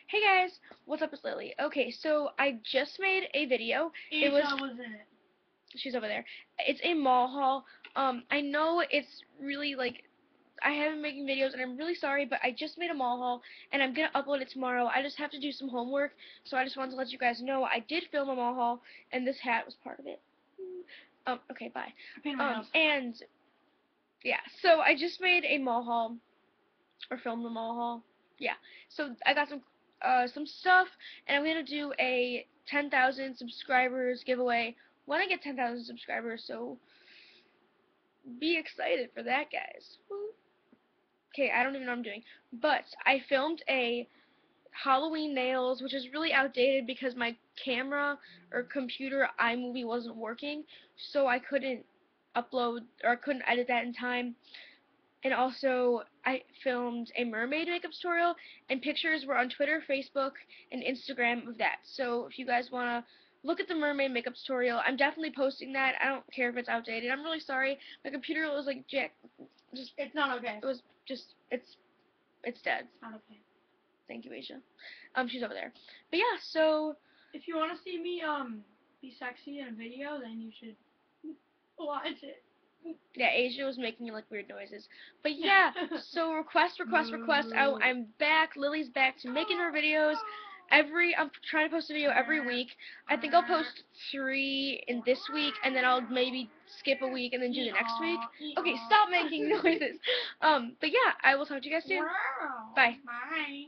Hey guys, what's up? It's Lily. Okay, so I just made a video. It was Aisha was in it. She's over there. It's a mall haul. I know it's really like I haven't been making videos and I'm really sorry, but I just made a mall haul and I'm gonna upload it tomorrow. I just have to do some homework, so I just wanted to let you guys know I did film a mall haul and this hat was part of it. Okay, bye. I painted my nails. And yeah, so I just made a mall haul or filmed the mall haul. Yeah. So I got some stuff, and I'm gonna do a 10,000 subscribers giveaway when I get 10,000 subscribers. So be excited for that, guys. Okay, I don't even know what I'm doing, but I filmed a Halloween nails, which is really outdated because my camera or computer iMovie wasn't working, so I couldn't upload or I couldn't edit that in time. And also, I filmed a mermaid makeup tutorial, and pictures were on Twitter, Facebook, and Instagram of that. So if you guys want to look at the mermaid makeup tutorial, I'm definitely posting that. I don't care if it's outdated. I'm really sorry. My computer was like It's not okay. it was just, it's dead. It's not okay. Thank you, Asia. She's over there. But yeah, so If you want to see me be sexy in a video, then you should watch it. yeah, Asia was making like weird noises. But yeah, so request. I'm back. Lily's back to making her videos. I'm trying to post a video every week. I think I'll post 3 in this week, and then I'll maybe skip a week and then do the next week. Okay, stop making noises. But yeah, I will talk to you guys soon. Bye. Bye.